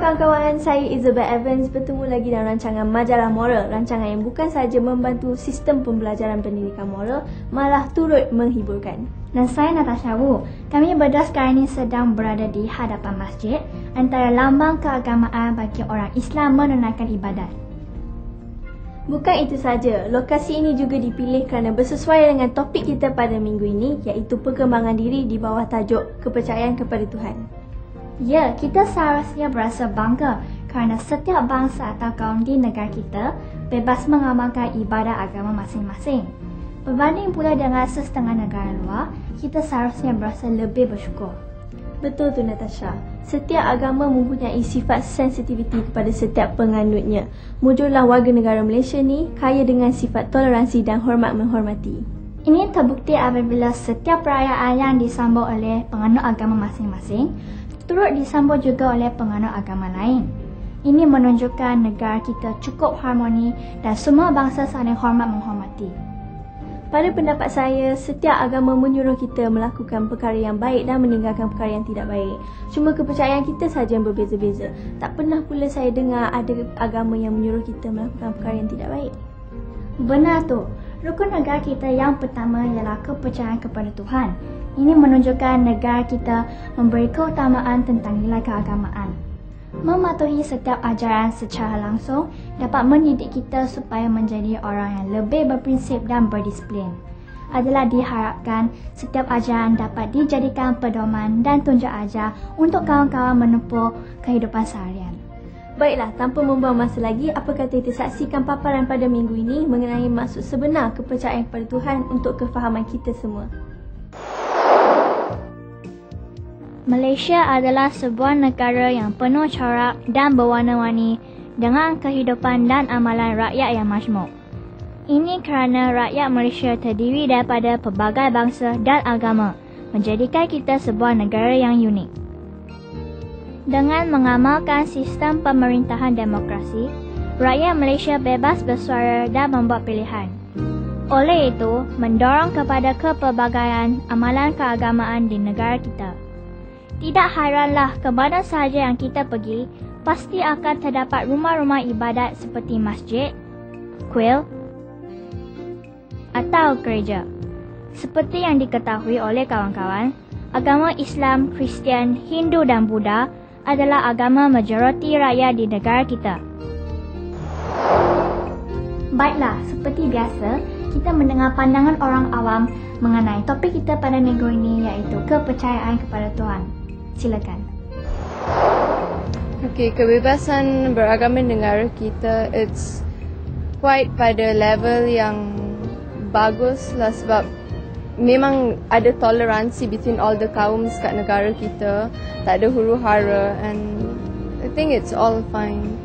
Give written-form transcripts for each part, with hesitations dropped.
Kawan-kawan, saya Isabel Evans bertemu lagi dalam rancangan Majalah Moral. Rancangan yang bukan sahaja membantu sistem pembelajaran pendidikan moral, malah turut menghiburkan. Dan saya Natasha Wu. Kami berdua sekarang ini sedang berada di hadapan masjid, antara lambang keagamaan bagi orang Islam menunaikan ibadat. Bukan itu saja, lokasi ini juga dipilih kerana bersesuaian dengan topik kita pada minggu ini, iaitu perkembangan diri di bawah tajuk kepercayaan kepada Tuhan. Ya, kita seharusnya berasa bangga kerana setiap bangsa atau kaum di negara kita bebas mengamalkan ibadah agama masing-masing. Berbanding pula dengan setengah negara luar, kita seharusnya berasa lebih bersyukur. Betul tu Natasha. Setiap agama mempunyai sifat sensitiviti kepada setiap penganutnya. Mujurlah warga negara Malaysia ni kaya dengan sifat toleransi dan hormat menghormati. Ini terbukti apabila setiap perayaan yang disambut oleh penganut agama masing-masing turut disambut juga oleh penganut agama lain. Ini menunjukkan negara kita cukup harmoni dan semua bangsa saling hormat menghormati. Pada pendapat saya, setiap agama menyuruh kita melakukan perkara yang baik dan meninggalkan perkara yang tidak baik. Cuma kepercayaan kita sahaja yang berbeza-beza. Tak pernah pula saya dengar ada agama yang menyuruh kita melakukan perkara yang tidak baik. Benar tu. Rukun negara kita yang pertama ialah kepercayaan kepada Tuhan. Ini menunjukkan negara kita memberi keutamaan tentang nilai keagamaan. Mematuhi setiap ajaran secara langsung dapat mendidik kita supaya menjadi orang yang lebih berprinsip dan berdisiplin. Adalah diharapkan setiap ajaran dapat dijadikan pedoman dan tunjuk ajar untuk kawan-kawan menempuh kehidupan seharian. Baiklah, tanpa membuang masa lagi, apa kata kita saksikan paparan pada minggu ini mengenai maksud sebenar kepercayaan kepada Tuhan untuk kefahaman kita semua. Malaysia adalah sebuah negara yang penuh corak dan berwarna-warni dengan kehidupan dan amalan rakyat yang majmuk. Ini kerana rakyat Malaysia terdiri daripada pelbagai bangsa dan agama, menjadikan kita sebuah negara yang unik. Dengan mengamalkan sistem pemerintahan demokrasi, rakyat Malaysia bebas bersuara dan membuat pilihan. Oleh itu, mendorong kepada kepelbagaian amalan keagamaan di negara kita. Tidak hairanlah ke mana sahaja yang kita pergi, pasti akan terdapat rumah-rumah ibadat seperti masjid, kuil atau gereja. Seperti yang diketahui oleh kawan-kawan, agama Islam, Kristian, Hindu dan Buddha adalah agama majoriti rakyat di negara kita. Baiklah, seperti biasa, kita mendengar pandangan orang awam mengenai topik kita pada minggu ini, iaitu kepercayaan kepada Tuhan. Silakan. Okey, kebebasan beragama di negara kita it's quite pada level yang bagus lah, sebab memang ada toleransi between all the kaum kat negara kita, tak ada huru-hara, and I think it's all fine.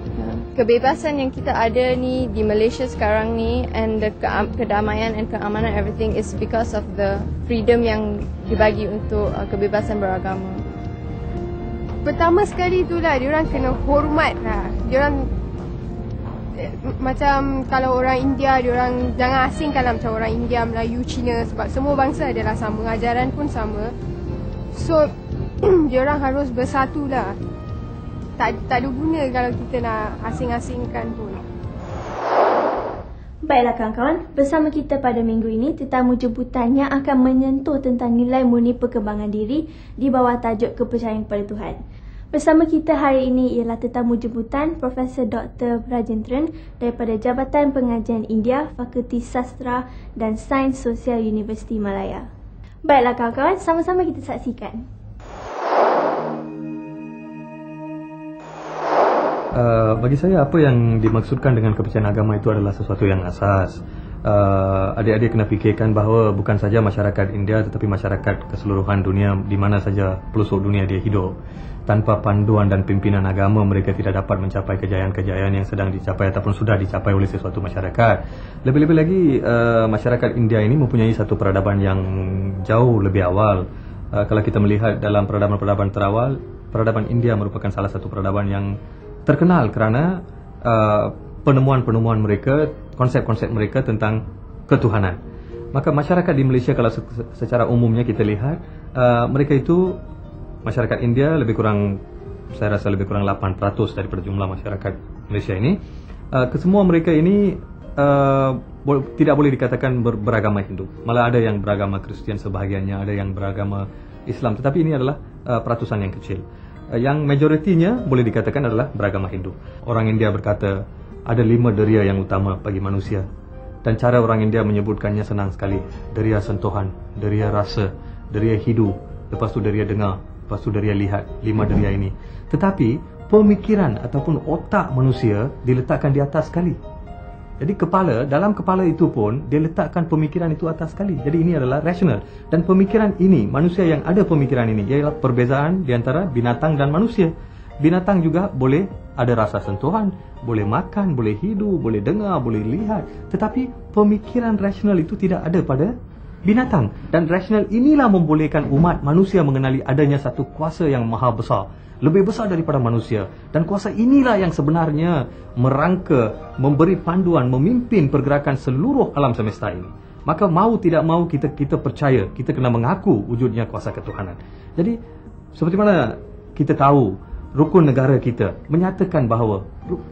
Kebebasan yang kita ada ni di Malaysia sekarang ni, and the kedamaian and keamanan everything is because of the freedom yang dibagi untuk kebebasan beragama. Pertama sekali itulah diorang kena hormat lah. Diorang macam kalau orang India, diorang jangan asingkanlah macam orang India, Melayu, Cina, sebab semua bangsa adalah sama, ajaran pun sama. So diorang harus bersatu lah. Tak ada guna kalau kita nak asing-asingkan pun. Baiklah kawan-kawan, bersama kita pada minggu ini tetamu jemputan yang akan menyentuh tentang nilai murni perkembangan diri di bawah tajuk kepercayaan kepada Tuhan. Bersama kita hari ini ialah tetamu jemputan Profesor Dr. Rajendran daripada Jabatan Pengajian India, Fakulti Sastra dan Sains Sosial Universiti Malaya. Baiklah kawan-kawan, sama-sama kita saksikan. Bagi saya apa yang dimaksudkan dengan kepercayaan agama itu adalah sesuatu yang asas. Adik-adik kena fikirkan bahawa bukan saja masyarakat India tetapi masyarakat keseluruhan dunia di mana saja pelosok dunia dia hidup. Tanpa panduan dan pimpinan agama, mereka tidak dapat mencapai kejayaan-kejayaan yang sedang dicapai ataupun sudah dicapai oleh sesuatu masyarakat. Lebih-lebih lagi, masyarakat India ini mempunyai satu peradaban yang jauh lebih awal. Kalau kita melihat dalam peradaban-peradaban terawal, peradaban India merupakan salah satu peradaban yang terkenal kerana penemuan-penemuan mereka, konsep-konsep mereka tentang ketuhanan. Maka masyarakat di Malaysia kalau secara umumnya kita lihat, mereka itu masyarakat India lebih kurang, saya rasa lebih kurang 8% daripada jumlah masyarakat Malaysia ini. Kesemua mereka ini tidak boleh dikatakan beragama Hindu. Malah ada yang beragama Kristian sebahagiannya, ada yang beragama Islam. Tetapi ini adalah peratusan yang kecil. Yang majoritinya boleh dikatakan adalah beragama Hindu. Orang India berkata ada 5 deria yang utama bagi manusia. Dan cara orang India menyebutkannya senang sekali. Deria sentuhan, deria rasa, deria hidu, lepas tu deria dengar, lepas tu deria lihat. 5 deria ini. Tetapi pemikiran ataupun otak manusia diletakkan di atas sekali. Jadi dalam kepala itu pun dia letakkan pemikiran itu atas sekali. Jadi ini adalah rasional. Dan pemikiran ini, manusia yang ada pemikiran ini, ialah perbezaan di antara binatang dan manusia. Binatang juga boleh ada rasa sentuhan, boleh makan, boleh hidup, boleh dengar, boleh lihat. Tetapi pemikiran rasional itu tidak ada pada binatang. Dan rasional inilah membolehkan umat manusia mengenali adanya satu kuasa yang maha besar, lebih besar daripada manusia. Dan kuasa inilah yang sebenarnya merangka, memberi panduan, memimpin pergerakan seluruh alam semesta ini. Maka mau tidak mau kita percaya, kita kena mengaku wujudnya kuasa ketuhanan. Jadi seperti mana kita tahu, rukun negara kita menyatakan bahawa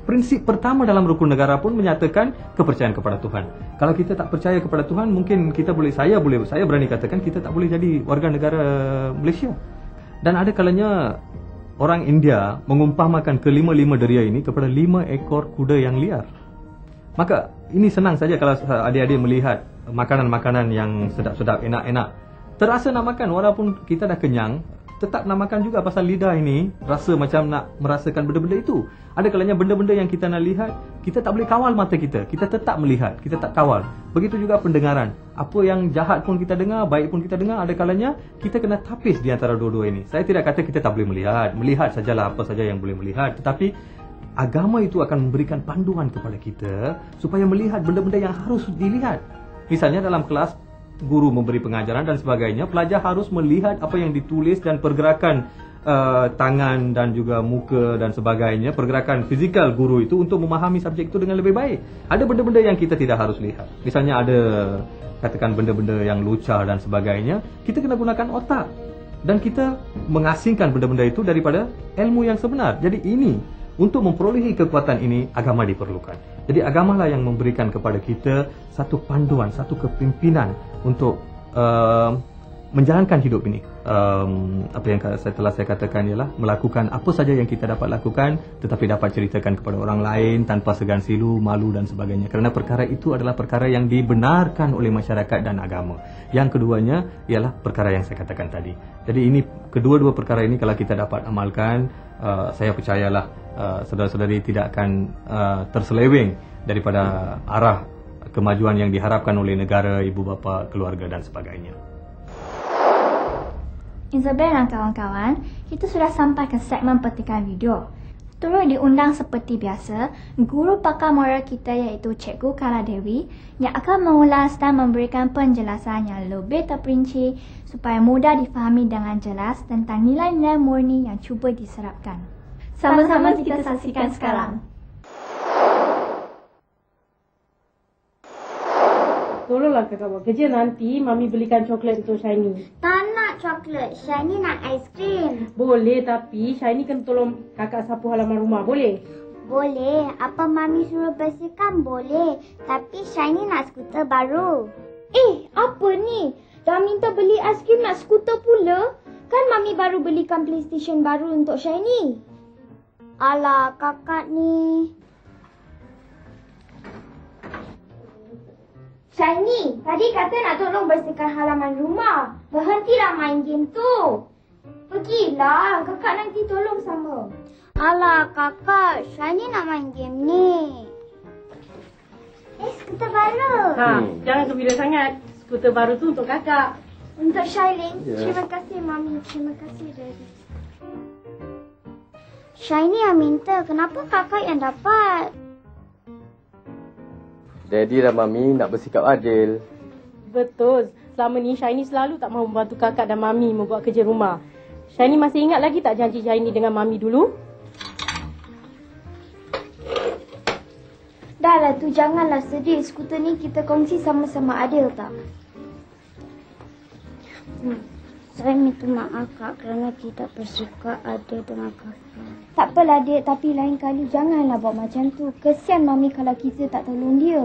prinsip pertama dalam rukun negara pun menyatakan kepercayaan kepada Tuhan. Kalau kita tak percaya kepada Tuhan, mungkin saya berani katakan kita tak boleh jadi warga negara Malaysia. Dan ada kalanya orang India mengumpamakan kelima-lima deria ini kepada 5 ekor kuda yang liar. Maka ini senang saja kalau adik-adik melihat makanan-makanan yang sedap-sedap, enak-enak. Terasa nak makan walaupun kita dah kenyang, tetap nak makan juga pasal lidah ini rasa macam nak merasakan benda-benda itu. Ada kalanya benda-benda yang kita nak lihat, kita tak boleh kawal mata kita. Kita tetap melihat, kita tak kawal. Begitu juga pendengaran. Apa yang jahat pun kita dengar, baik pun kita dengar. Ada kalanya kita kena tapis di antara dua-dua ini. Saya tidak kata kita tak boleh melihat. Melihat sajalah apa saja yang boleh melihat. Tetapi agama itu akan memberikan panduan kepada kita supaya melihat benda-benda yang harus dilihat. Misalnya dalam kelas, guru memberi pengajaran dan sebagainya, pelajar harus melihat apa yang ditulis dan pergerakan tangan dan juga muka dan sebagainya, pergerakan fizikal guru itu untuk memahami subjek itu dengan lebih baik. Ada benda-benda yang kita tidak harus lihat. Misalnya ada katakan benda-benda yang lucah dan sebagainya, kita kena gunakan otak dan kita mengasingkan benda-benda itu daripada ilmu yang sebenar. Jadi ini, untuk memperolehi kekuatan ini, agama diperlukan. Jadi agamalah yang memberikan kepada kita satu panduan, satu kepimpinan untuk menjalankan hidup ini. Apa yang telah saya katakan ialah melakukan apa saja yang kita dapat lakukan, tetapi dapat ceritakan kepada orang lain tanpa segan silu, malu dan sebagainya. Kerana perkara itu adalah perkara yang dibenarkan oleh masyarakat dan agama. Yang keduanya ialah perkara yang saya katakan tadi. Jadi ini, kedua-dua perkara ini kalau kita dapat amalkan, saya percayalah saudara-saudari tidak akan terseleweng daripada arah kemajuan yang diharapkan oleh negara, ibu bapa, keluarga dan sebagainya. Isabel dan kawan-kawan, kita sudah sampai ke segmen petikan video. Turut diundang seperti biasa, guru pakar moral kita iaitu Cikgu Kala Dewi yang akan mengulas dan memberikan penjelasan yang lebih terperinci supaya mudah difahami dengan jelas tentang nilai-nilai murni yang cuba diserapkan. Sama-sama kita saksikan sekarang. Tolonglah kakak buat kerja, nanti Mami belikan coklat untuk Shiny. Tak nak coklat, Shiny nak aiskrim. Boleh, tapi Shiny kena tolong kakak sapu halaman rumah, boleh? Boleh, apa Mami suruh bersihkan boleh. Tapi Shiny nak skuter baru. Apa ni? Dah minta beli aiskrim nak skuter pula? Kan Mami baru belikan PlayStation baru untuk Shiny. Alah, kakak ni. Shiny, tadi kata nak tolong bersihkan halaman rumah. Berhentilah main game tu. Pergilah, kakak nanti tolong sama. Alah kakak, Shiny nak main game ni. Skuter baru. Jangan gembira sangat. Skuter baru tu untuk kakak. Untuk Shailene, terima kasih Mami. Terima kasih Daddy. Shiny yang minta, kenapa kakak yang dapat? Daddy dan Mami nak bersikap adil. Betul. Selama ni Shiny selalu tak mahu membantu kakak dan Mami membuat kerja rumah. Shiny masih ingat lagi tak janji Shiny dengan Mami dulu? Dah lah tu, janganlah sedih. Skuter ni kita kongsi sama-sama adil tak? Saya minta maaf kak kerana tidak bersikap adil dengan kakak. Tak apalah dek, tapi lain kali janganlah buat macam tu. Kesian Mami kalau kita tak tolong dia.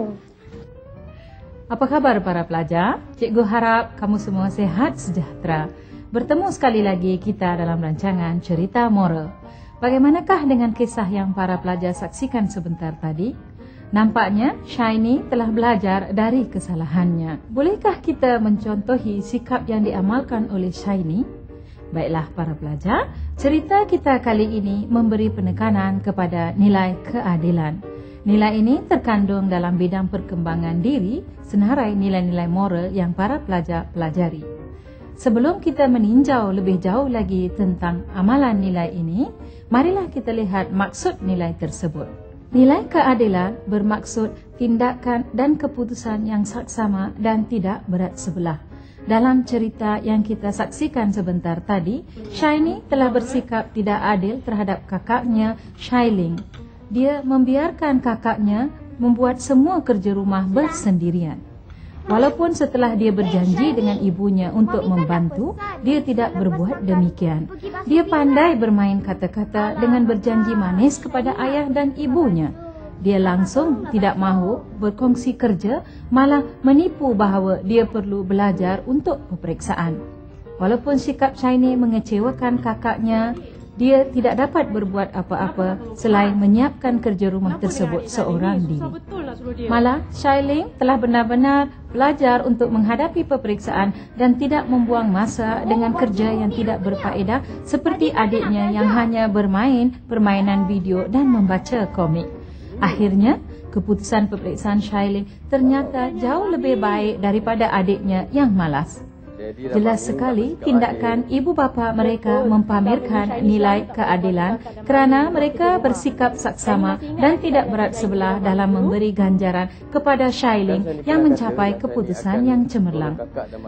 Apa khabar para pelajar? Cikgu harap kamu semua sehat sejahtera. Bertemu sekali lagi kita dalam rancangan Cerita Moral. Bagaimanakah dengan kisah yang para pelajar saksikan sebentar tadi? Nampaknya Shiny telah belajar dari kesalahannya. Bolehkah kita mencontohi sikap yang diamalkan oleh Shiny? Baiklah para pelajar, cerita kita kali ini memberi penekanan kepada nilai keadilan. Nilai ini terkandung dalam bidang perkembangan diri senarai nilai-nilai moral yang para pelajar pelajari. Sebelum kita meninjau lebih jauh lagi tentang amalan nilai ini, marilah kita lihat maksud nilai tersebut. Nilai keadilan bermaksud tindakan dan keputusan yang saksama dan tidak berat sebelah. Dalam cerita yang kita saksikan sebentar tadi, Shiny telah bersikap tidak adil terhadap kakaknya, Shailing. Dia membiarkan kakaknya membuat semua kerja rumah bersendirian. Walaupun setelah dia berjanji dengan ibunya untuk membantu, dia tidak berbuat demikian. Dia pandai bermain kata-kata dengan berjanji manis kepada ayah dan ibunya. Dia langsung tidak mahu berkongsi kerja, malah menipu bahawa dia perlu belajar untuk peperiksaan. Walaupun sikap Shiny mengecewakan kakaknya, dia tidak dapat berbuat apa-apa selain menyiapkan kerja rumah tersebut seorang diri. Malah, Shailing telah benar-benar belajar untuk menghadapi peperiksaan dan tidak membuang masa dengan kerja yang tidak berfaedah seperti adiknya yang hanya bermain permainan video dan membaca komik. Akhirnya, keputusan peperiksaan Shailing ternyata jauh lebih baik daripada adiknya yang malas. Jelas sekali tindakan ibu bapa mereka mempamerkan nilai keadilan kerana mereka bersikap saksama dan tidak berat sebelah dalam memberi ganjaran kepada Shailing yang mencapai keputusan yang cemerlang.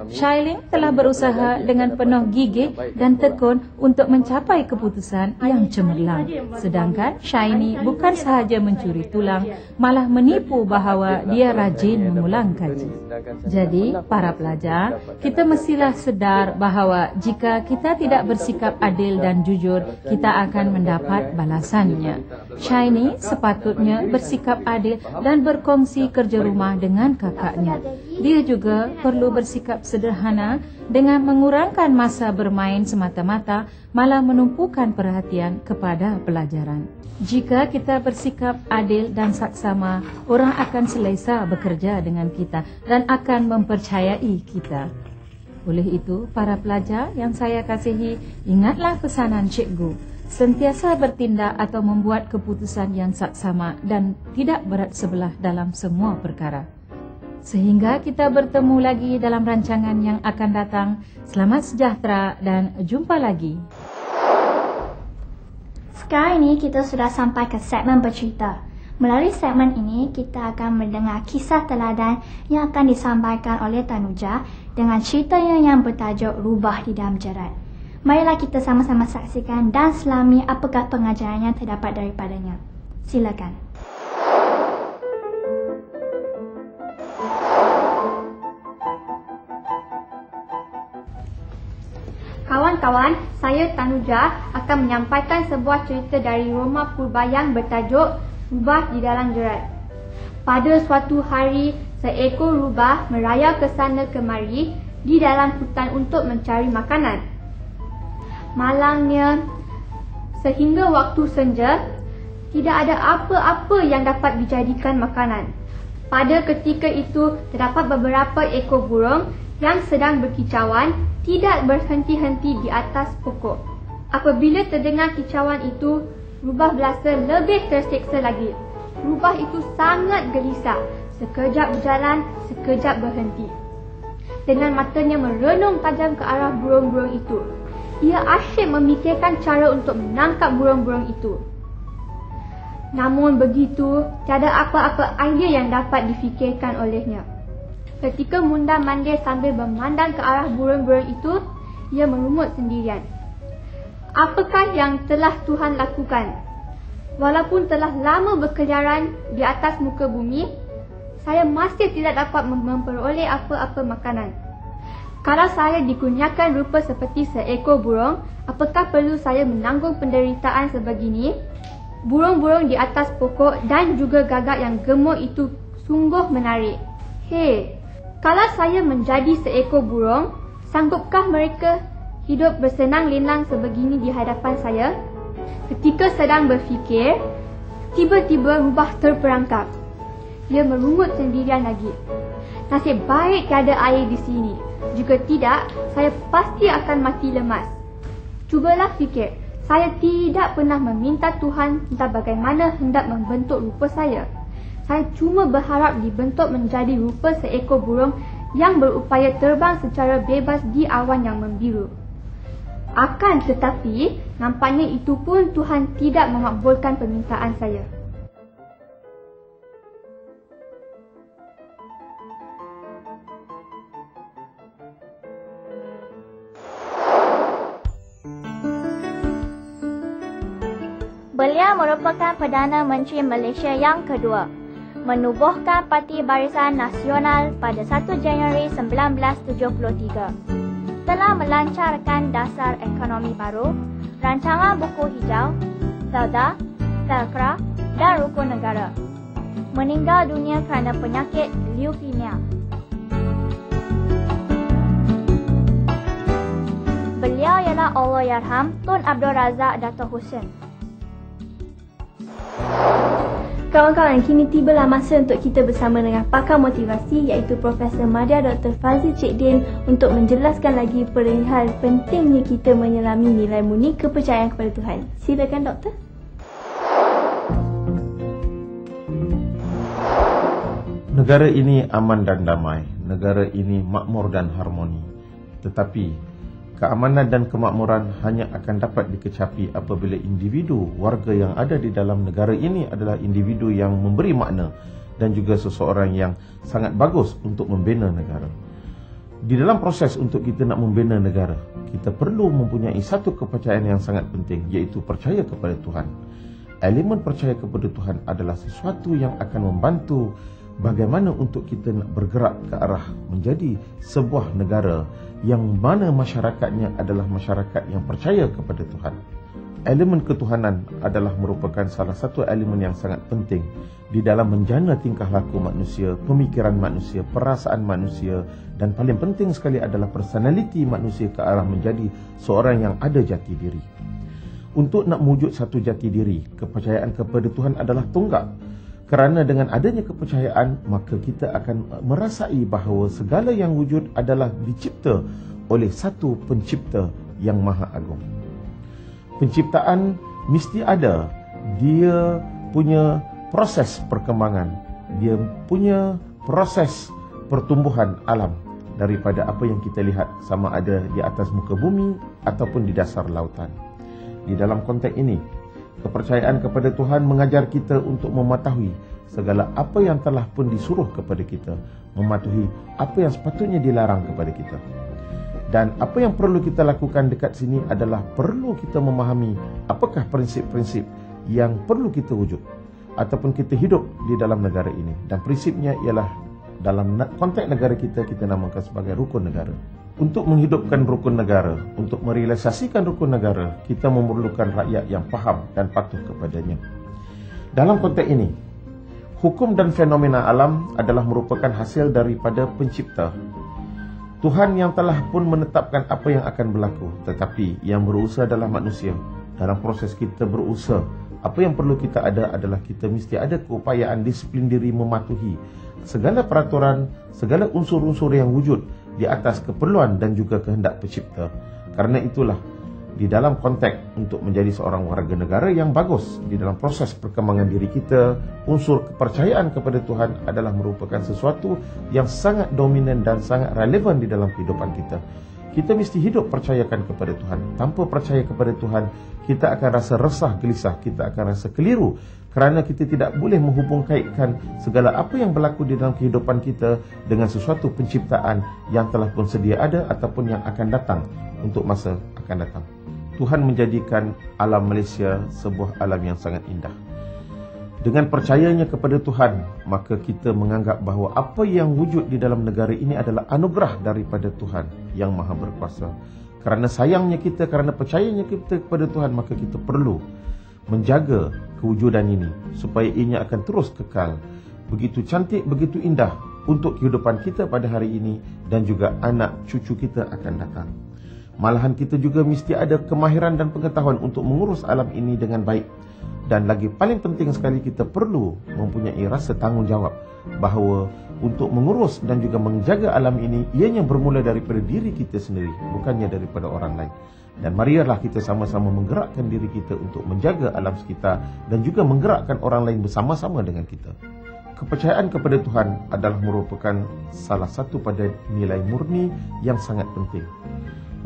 Shailing telah berusaha dengan penuh gigih dan tekun untuk mencapai keputusan yang cemerlang. Sedangkan Shiny bukan sahaja mencuri tulang, malah menipu bahawa dia rajin mengulang kaji. Jadi, para pelajar, kita mestilah sedar bahawa jika kita tidak bersikap adil dan jujur, kita akan mendapat balasannya. Shiny sepatutnya bersikap adil dan berkongsi kerja rumah dengan kakaknya. Dia juga perlu bersikap sederhana dengan mengurangkan masa bermain semata-mata, malah menumpukan perhatian kepada pelajaran. Jika kita bersikap adil dan saksama, orang akan selesa bekerja dengan kita dan akan mempercayai kita. Oleh itu, para pelajar yang saya kasihi, ingatlah pesanan cikgu. Sentiasa bertindak atau membuat keputusan yang saksama dan tidak berat sebelah dalam semua perkara. Sehingga kita bertemu lagi dalam rancangan yang akan datang. Selamat sejahtera dan jumpa lagi. Sekarang ini kita sudah sampai ke segmen bercerita. Melalui segmen ini, kita akan mendengar kisah teladan yang akan disampaikan oleh Tanuja dengan ceritanya yang bertajuk Rubah di Dalam Jerat. Marilah kita sama-sama saksikan dan selami apakah pengajaran yang terdapat daripadanya. Silakan. Kawan-kawan, saya Tanuja akan menyampaikan sebuah cerita dari Roma Purba yang bertajuk Rubah di Dalam Jerat. Pada suatu hari, seekor rubah merayau ke sana kemari di dalam hutan untuk mencari makanan. Malangnya, sehingga waktu senja, tidak ada apa-apa yang dapat dijadikan makanan. Pada ketika itu, terdapat beberapa ekor burung yang sedang berkicauan tidak berhenti-henti di atas pokok. Apabila terdengar kicauan itu, Rubah berasa lebih terseksa lagi. Rubah itu sangat gelisah. Sekejap berjalan, sekejap berhenti. Dengan matanya merenung tajam ke arah burung-burung itu. Ia asyik memikirkan cara untuk menangkap burung-burung itu. Namun begitu, tiada apa-apa idea yang dapat difikirkan olehnya. Ketika mundar-mandir sambil memandang ke arah burung-burung itu, ia merumut sendirian. Apakah yang telah Tuhan lakukan? Walaupun telah lama berkeliaran di atas muka bumi, saya masih tidak dapat memperoleh apa-apa makanan. Kalau saya dikurniakan rupa seperti seekor burung, apakah perlu saya menanggung penderitaan sebegini? Burung-burung di atas pokok dan juga gagak yang gemuk itu sungguh menarik. Hei, kalau saya menjadi seekor burung, sanggupkah mereka hidup bersenang lenang sebegini di hadapan saya? Ketika sedang berfikir, tiba-tiba rubah terperangkap. Dia merungut sendirian lagi. Nasib baik tiada air di sini. Jika tidak, saya pasti akan mati lemas. Cubalah fikir, saya tidak pernah meminta Tuhan tentang bagaimana hendak membentuk rupa saya. Saya cuma berharap dibentuk menjadi rupa seekor burung yang berupaya terbang secara bebas di awan yang membiru. Akan tetapi, nampaknya itu pun Tuhan tidak memakbulkan permintaan saya. Beliau merupakan Perdana Menteri Malaysia yang kedua, menubuhkan Parti Barisan Nasional pada 1 Januari 1973. Telah melancarkan dasar ekonomi baru, rancangan buku hijau, Selda, Selkra dan Rukun Negara. Meninggal dunia kerana penyakit leukemia. Beliau ialah Allahyarham Tun Abdul Razak Dato' Husin. Kawan-kawan, kini tibalah masa untuk kita bersama dengan pakar motivasi iaitu Profesor Madya Dr. Fazil Cik Din untuk menjelaskan lagi perihal pentingnya kita menyelami nilai murni kepercayaan kepada Tuhan. Silakan Doktor. Negara ini aman dan damai. Negara ini makmur dan harmoni. Tetapi keamanan dan kemakmuran hanya akan dapat dikecapi apabila individu, warga yang ada di dalam negara ini adalah individu yang memberi makna dan juga seseorang yang sangat bagus untuk membina negara. Di dalam proses untuk kita nak membina negara, kita perlu mempunyai satu kepercayaan yang sangat penting, iaitu percaya kepada Tuhan. Elemen percaya kepada Tuhan adalah sesuatu yang akan membantu bagaimana untuk kita nak bergerak ke arah menjadi sebuah negara yang mana masyarakatnya adalah masyarakat yang percaya kepada Tuhan. Elemen ketuhanan adalah merupakan salah satu elemen yang sangat penting di dalam menjana tingkah laku manusia, pemikiran manusia, perasaan manusia, dan paling penting sekali adalah personaliti manusia ke arah menjadi seorang yang ada jati diri. Untuk nak mewujud satu jati diri, kepercayaan kepada Tuhan adalah tonggak. Kerana dengan adanya kepercayaan, maka kita akan merasai bahawa segala yang wujud adalah dicipta oleh satu pencipta yang maha agung. Penciptaan mesti ada. Dia punya proses perkembangan. Dia punya proses pertumbuhan alam daripada apa yang kita lihat, sama ada di atas muka bumi ataupun di dasar lautan. Di dalam konteks ini, kepercayaan kepada Tuhan mengajar kita untuk mematuhi segala apa yang telah pun disuruh kepada kita, mematuhi apa yang sepatutnya dilarang kepada kita. Dan apa yang perlu kita lakukan dekat sini adalah perlu kita memahami apakah prinsip-prinsip yang perlu kita wujud ataupun kita hidup di dalam negara ini. Dan prinsipnya ialah dalam konteks negara kita, kita namakan sebagai rukun negara. Untuk menghidupkan rukun negara, untuk merealisasikan rukun negara, kita memerlukan rakyat yang faham dan patuh kepadanya. Dalam konteks ini, hukum dan fenomena alam adalah merupakan hasil daripada pencipta. Tuhan yang telah pun menetapkan apa yang akan berlaku, tetapi yang berusaha adalah manusia. Dalam proses kita berusaha, apa yang perlu kita ada adalah kita mesti ada keupayaan disiplin diri mematuhi segala peraturan, segala unsur-unsur yang wujud di atas keperluan dan juga kehendak pencipta. Karena itulah di dalam konteks untuk menjadi seorang warga negara yang bagus di dalam proses perkembangan diri kita, unsur kepercayaan kepada Tuhan adalah merupakan sesuatu yang sangat dominan dan sangat relevan di dalam kehidupan kita. Kita mesti hidup percayakan kepada Tuhan. Tanpa percaya kepada Tuhan, kita akan rasa resah, gelisah, kita akan rasa keliru kerana kita tidak boleh menghubung kaitkan segala apa yang berlaku di dalam kehidupan kita dengan sesuatu penciptaan yang telah pun sedia ada ataupun yang akan datang untuk masa akan datang. Tuhan menjadikan alam Malaysia sebuah alam yang sangat indah. Dengan percayanya kepada Tuhan, maka kita menganggap bahawa apa yang wujud di dalam negara ini adalah anugerah daripada Tuhan yang Maha Berkuasa. Kerana sayangnya kita, kerana percayanya kita kepada Tuhan, maka kita perlu menjaga kewujudan ini supaya ianya akan terus kekal. Begitu cantik, begitu indah untuk kehidupan kita pada hari ini dan juga anak cucu kita akan datang. Malahan kita juga mesti ada kemahiran dan pengetahuan untuk mengurus alam ini dengan baik. Dan lagi paling penting sekali, kita perlu mempunyai rasa tanggungjawab bahawa untuk mengurus dan juga menjaga alam ini, ianya bermula daripada diri kita sendiri, bukannya daripada orang lain. Dan marilah kita sama-sama menggerakkan diri kita untuk menjaga alam sekitar dan juga menggerakkan orang lain bersama-sama dengan kita. Kepercayaan kepada Tuhan adalah merupakan salah satu pada nilai murni yang sangat penting.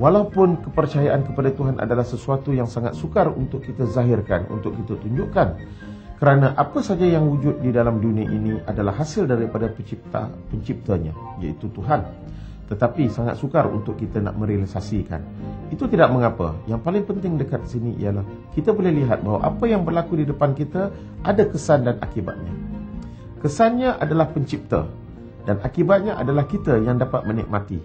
Walaupun kepercayaan kepada Tuhan adalah sesuatu yang sangat sukar untuk kita zahirkan, untuk kita tunjukkan. Kerana apa saja yang wujud di dalam dunia ini adalah hasil daripada penciptanya, iaitu Tuhan. Tetapi sangat sukar untuk kita nak merealisasikan. Itu tidak mengapa. Yang paling penting dekat sini ialah kita boleh lihat bahawa apa yang berlaku di depan kita ada kesan dan akibatnya. Kesannya adalah pencipta dan akibatnya adalah kita yang dapat menikmati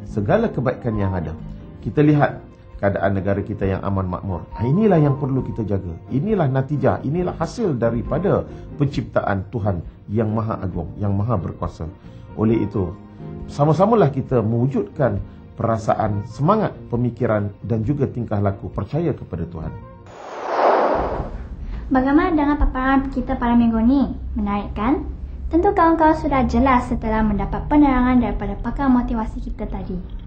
segala kebaikan yang ada. Kita lihat keadaan negara kita yang aman makmur. Inilah yang perlu kita jaga. Inilah natijah, inilah hasil daripada penciptaan Tuhan yang Maha Agung, yang Maha Berkuasa. Oleh itu, sama-samalah kita mewujudkan perasaan, semangat, pemikiran dan juga tingkah laku percaya kepada Tuhan. Bagaimana dengan paparan kita pada minggu ni? Menarik kan? Tentu kawan-kawan sudah jelas setelah mendapat penerangan daripada pakar motivasi kita tadi.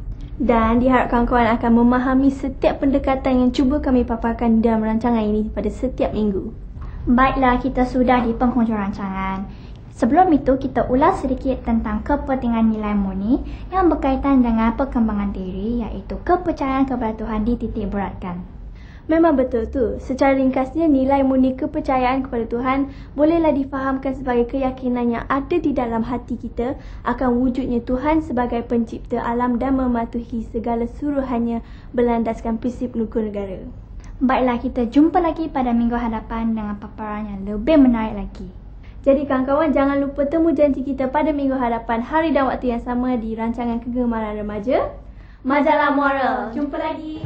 Dan diharap kawan-kawan akan memahami setiap pendekatan yang cuba kami paparkan dalam rancangan ini pada setiap minggu. Baiklah, kita sudah di penghujung rancangan. Sebelum itu, kita ulas sedikit tentang kepentingan nilai murni yang berkaitan dengan perkembangan diri, iaitu kepercayaan kepada Tuhan dititik beratkan. Memang betul tu. Secara ringkasnya, nilai murni kepercayaan kepada Tuhan bolehlah difahamkan sebagai keyakinan yang ada di dalam hati kita akan wujudnya Tuhan sebagai pencipta alam dan mematuhi segala suruhannya berlandaskan prinsip hukum negara. Baiklah, kita jumpa lagi pada minggu hadapan dengan paparan yang lebih menarik lagi. Jadi kawan-kawan, jangan lupa temu janji kita pada minggu hadapan, hari dan waktu yang sama di rancangan Kegemaran Remaja, Majalah Moral. Jumpa lagi.